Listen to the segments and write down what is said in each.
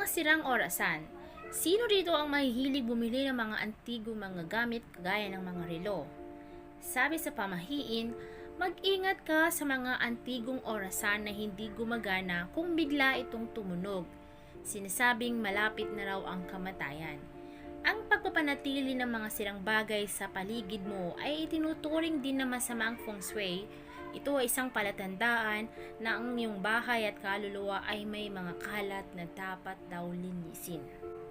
Mga sirang orasan. Sino rito ang mahihilig bumili ng mga antigong mga gamit kagaya ng mga relo? Sabi sa pamahiin, mag-ingat ka sa mga antigong orasan na hindi gumagana kung bigla itong tumunog. Sinasabing malapit na raw ang kamatayan. Ang pagpapanatili ng mga sirang bagay sa paligid mo ay itinuturing din na masama ang feng shui. Ito ay isang palatandaan na ang iyong bahay at kaluluwa ay may mga kalat na dapat daw linisin.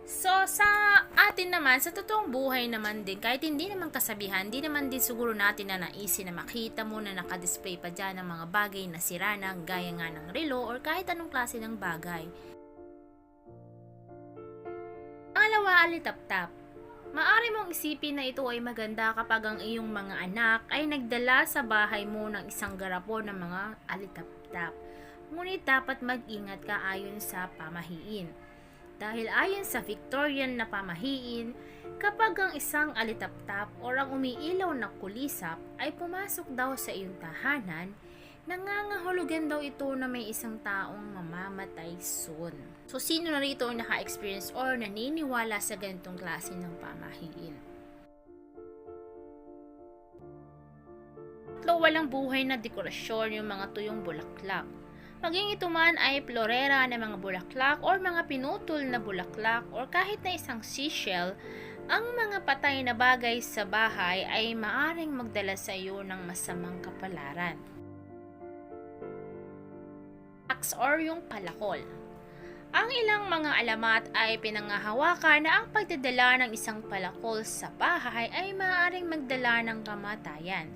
So, sa atin naman, sa totoong buhay naman din, kahit hindi naman kasabihan, hindi naman din siguro natin na naisin na makita mo na nakadisplay pa dyan ng mga bagay na sira na gaya nga ng relo or kahit anong klase ng bagay. Pangalawa, alitap-tap. Maaari mong isipin na ito ay maganda kapag ang iyong mga anak ay nagdala sa bahay mo ng isang garapon ng mga alitap-tap. Ngunit dapat mag-ingat ka ayon sa pamahiin. Dahil ayon sa Victorian na pamahiin, kapag ang isang alitap-tap o ang umiilaw na kulisap ay pumasok daw sa iyong tahanan, nangangahulugan daw ito na may isang taong mamamatay soon. So, sino na rito ang naka-experience or naniniwala sa ganitong klase ng pamahiin? Walang buhay na dekorasyon yung mga tuyong bulaklak. Maging ito man ay florera ng mga bulaklak or mga pinutol na bulaklak or kahit na isang seashell, ang mga patay na bagay sa bahay ay maaring magdala sa iyo ng masamang kapalaran. Or yung palakol. Ang ilang mga alamat ay pinangahawakan na ang pagdadala ng isang palakol sa bahay ay maaaring magdala ng kamatayan.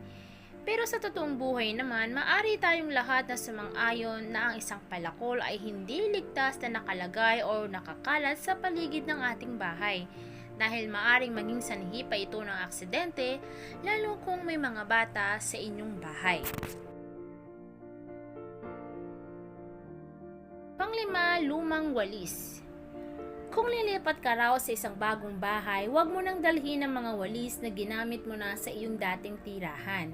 Pero sa totoong buhay naman, maaari tayong lahat na sumang-ayon na ang isang palakol ay hindi ligtas na nakalagay o nakakalat sa paligid ng ating bahay. Dahil maaring maging sanhi pa ito ng aksidente, lalo kung may mga bata sa inyong bahay. Panglima, lumang walis. Kung lilipat ka raw sa isang bagong bahay, huwag mo nang dalhin ang mga walis na ginamit mo na sa iyong dating tirahan.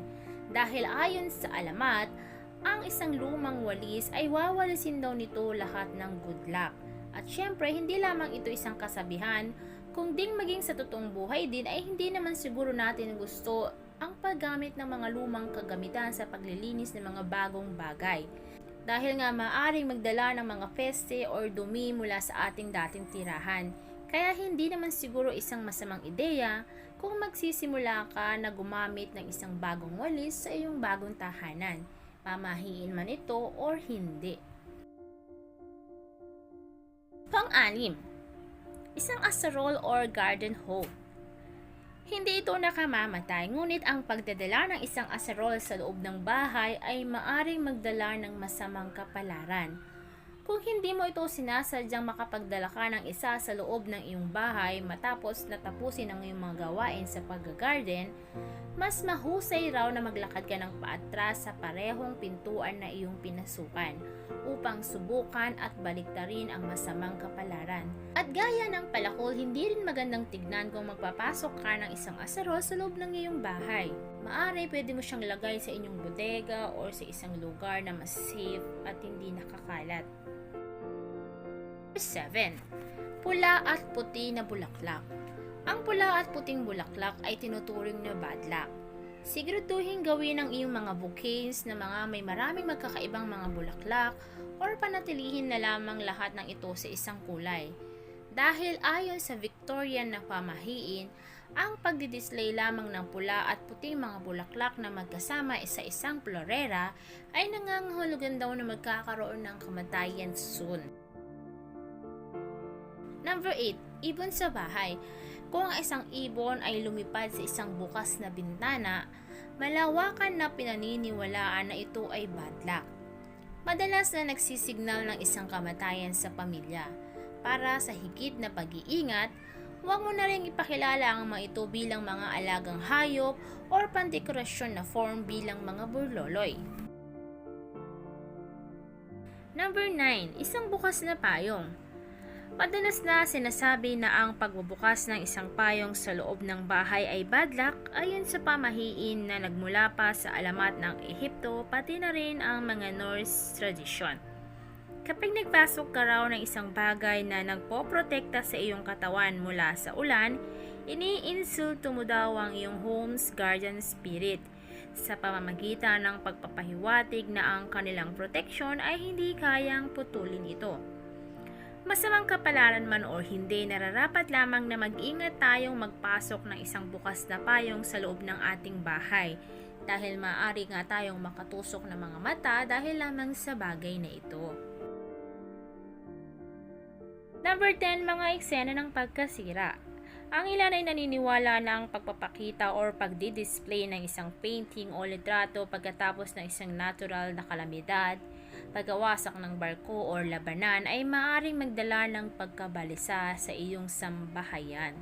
Dahil ayon sa alamat, ang isang lumang walis ay wawalisin daw nito lahat ng good luck. At syempre, hindi lamang ito isang kasabihan, kung ding maging sa totoong buhay din ay hindi naman siguro natin gusto ang paggamit ng mga lumang kagamitan sa paglilinis ng mga bagong bagay. Dahil nga maaring magdala ng mga peste or dumi mula sa ating dating tirahan. Kaya hindi naman siguro isang masamang ideya kung magsisimula ka na gumamit ng isang bagong walis sa iyong bagong tahanan. Pamahiin man ito or hindi. Pang-anim, isang asarol or garden hose. Hindi ito nakamamatay, ngunit ang pagdadala ng isang asarol sa loob ng bahay ay maaring magdala ng masamang kapalaran. Kung hindi mo ito sinasadyang makapagdala ka ng isa sa loob ng iyong bahay matapos natapusin ang iyong mga gawain sa pag-garden, mas mahusay raw na maglakad ka ng paatras sa parehong pintuan na iyong pinasukan upang subukan at baliktarin ang masamang kapalaran. At gaya ng palakol, hindi rin magandang tignan kung magpapasok ka ng isang asarol sa loob ng iyong bahay. Maaari pwede mo siyang lagay sa inyong bodega o sa isang lugar na mas safe at hindi nakakalat. 7. Pula at puti na bulaklak. Ang pula at puting bulaklak ay tinuturing na bad luck. Siguraduhin gawin ang iyong mga bouquets na mga may maraming magkakaibang mga bulaklak or panatilihin na lamang lahat ng ito sa isang kulay. Dahil ayon sa Victorian na pamahiin, ang pagdidisplay lamang ng pula at puting mga bulaklak na magkasama sa isang florera ay nangangahulugan daw na magkakaroon ng kamatayan soon. Number 8. Ibon sa bahay. Kung ang isang ibon ay lumipad sa isang bukas na bintana, malawakan na pinaniniwalaan na ito ay bad luck. Madalas na nagsisignal ng isang kamatayan sa pamilya. Para sa higit na pag-iingat, huwag mo na rin ipakilala ang mga ito bilang mga alagang hayop or pandekorasyon na form bilang mga burloloy. Number 9. Isang bukas na payong. Madalas na sinasabi na ang pagbubukas ng isang payong sa loob ng bahay ay bad luck ayon sa pamahiin na nagmula pa sa alamat ng Ehipto pati na rin ang mga Norse tradisyon. Kapag nagpasok ka raw ng isang bagay na nagpoprotekta sa iyong katawan mula sa ulan, iniinsulto mo daw ang iyong home's guardian spirit sa pamamagitan ng pagpapahiwatig na ang kanilang proteksyon ay hindi kayang putulin ito. Masamang kapalaran man o hindi, nararapat lamang na mag-ingat tayong magpasok ng isang bukas na payong sa loob ng ating bahay dahil maaari nga tayong makatusok ng mga mata dahil lamang sa bagay na ito. Number 10, mga eksena ng pagkasira. Ang ilan ay naniniwala na ang pagpapakita or pagdi-display ng isang painting o litrato pagkatapos ng isang natural na kalamidad, pagkawasak ng barko o labanan ay maaaring magdala ng pagkabalisa sa iyong sambahayan.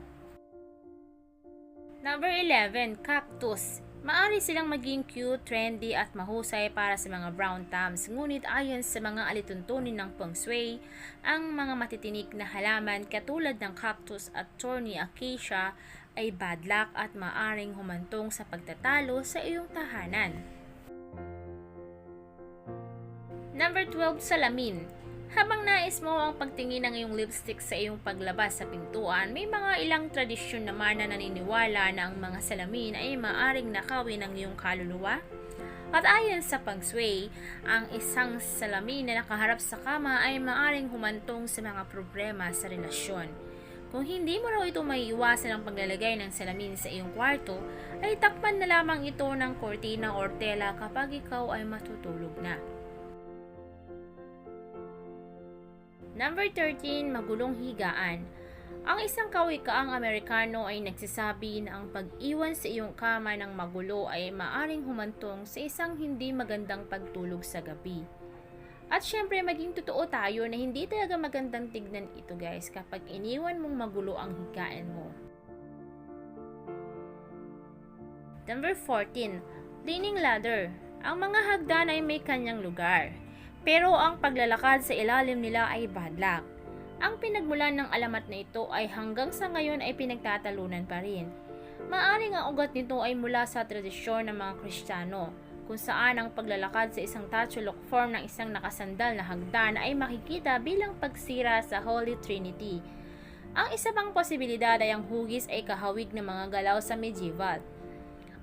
Number 11, cactus. Maari silang maging cute, trendy at mahusay para sa mga brown thumbs, ngunit ayon sa mga alituntunin ng feng shui, ang mga matitinik na halaman katulad ng cactus at thorny acacia ay bad luck at maaring humantong sa pagtatalo sa iyong tahanan. Number 12, salamin. Habang nais mo ang pagtingin ng iyong lipstick sa iyong paglabas sa pintuan, may mga ilang tradisyon naman na naniniwala na ang mga salamin ay maaring nakawin ng iyong kaluluwa. At ayon sa feng shui, ang isang salamin na nakaharap sa kama ay maaring humantong sa mga problema sa relasyon. Kung hindi mo raw ito maiiwasan ang paglalagay ng salamin sa iyong kwarto, ay takpan na lamang ito ng kortina or tela kapag ikaw ay matutulog na. Number 13, magulong higaan. Ang isang kawikaang Amerikano ay nagsasabi na ang pag-iwan sa iyong kama ng magulo ay maaring humantong sa isang hindi magandang pagtulog sa gabi. At syempre, maging totoo tayo na hindi talaga magandang tignan ito guys kapag iniwan mong magulo ang higaan mo. Number 14, leaning ladder. Ang mga hagdan ay may kanyang lugar, pero ang paglalakad sa ilalim nila ay bad luck. Ang pinagmulan ng alamat na ito ay hanggang sa ngayon ay pinagtatalunan pa rin. Maaring ang ugat nito ay mula sa tradisyon ng mga Kristiyano, kung saan ang paglalakad sa isang tatsulok form ng isang nakasandal na hagdan ay makikita bilang pagsira sa Holy Trinity. Ang isa pang posibilidad ay ang hugis ay kahawig ng mga galaw sa medieval.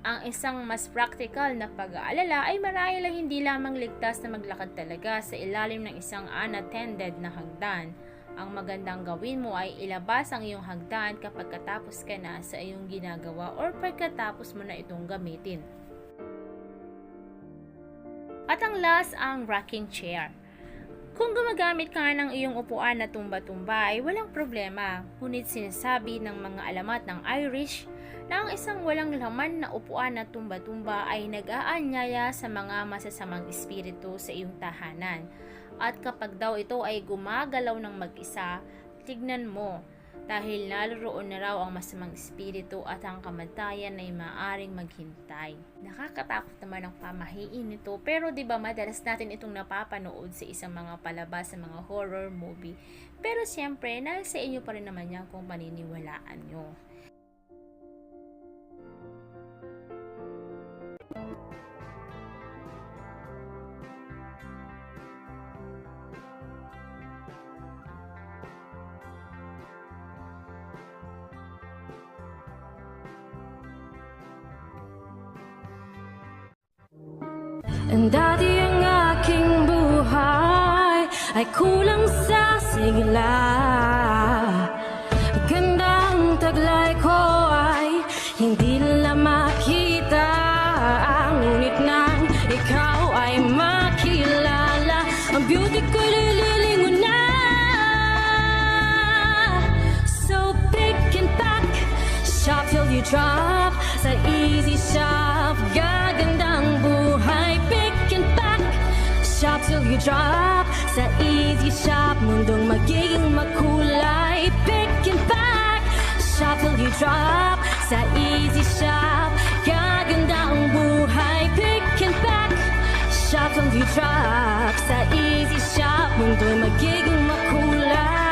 Ang isang mas practical na pag-aalala ay marahil ay hindi lamang ligtas na maglakad talaga sa ilalim ng isang unattended na hagdan. Ang magandang gawin mo ay ilabas ang iyong hagdan kapag katapos ka na sa iyong ginagawa or pagkatapos mo na itong gamitin. At ang last, ang rocking chair. Kung gumagamit ka ng iyong upuan na tumba-tumba ay walang problema, ngunit sinasabi ng mga alamat ng Irish na ang isang walang laman na upuan na tumba-tumba ay nag-aanyaya sa mga masasamang espiritu sa iyong tahanan. At kapag daw ito ay gumagalaw ng mag-isa, tignan mo, dahil naroon na raw ang masamang espiritu at ang kamatayan ay maaring maghintay. Nakakatakot naman ang pamahiin nito, pero di ba madalas natin itong napapanood sa isang mga palabas sa mga horror movie. Pero siyempre, nasa inyo pa rin naman yan kung paniniwalaan nyo. And dati ang aking buhay ay kulang sa sigla. Gandang taglay ko ay hindi nila makita. Ngunit nang ikaw ay makilala, ang beauty ko lililingon na. So pick and pack, shop till you drop. Sa easy shop, gagandang buhay. Shop till you drop. Sa easy shop, mundong magiging makulay. Pick and pack. Shop till you drop. Sa easy shop, gaganda ang buhay. Pick and pack. Shop till you drop. Sa easy shop, mundong magiging makulay.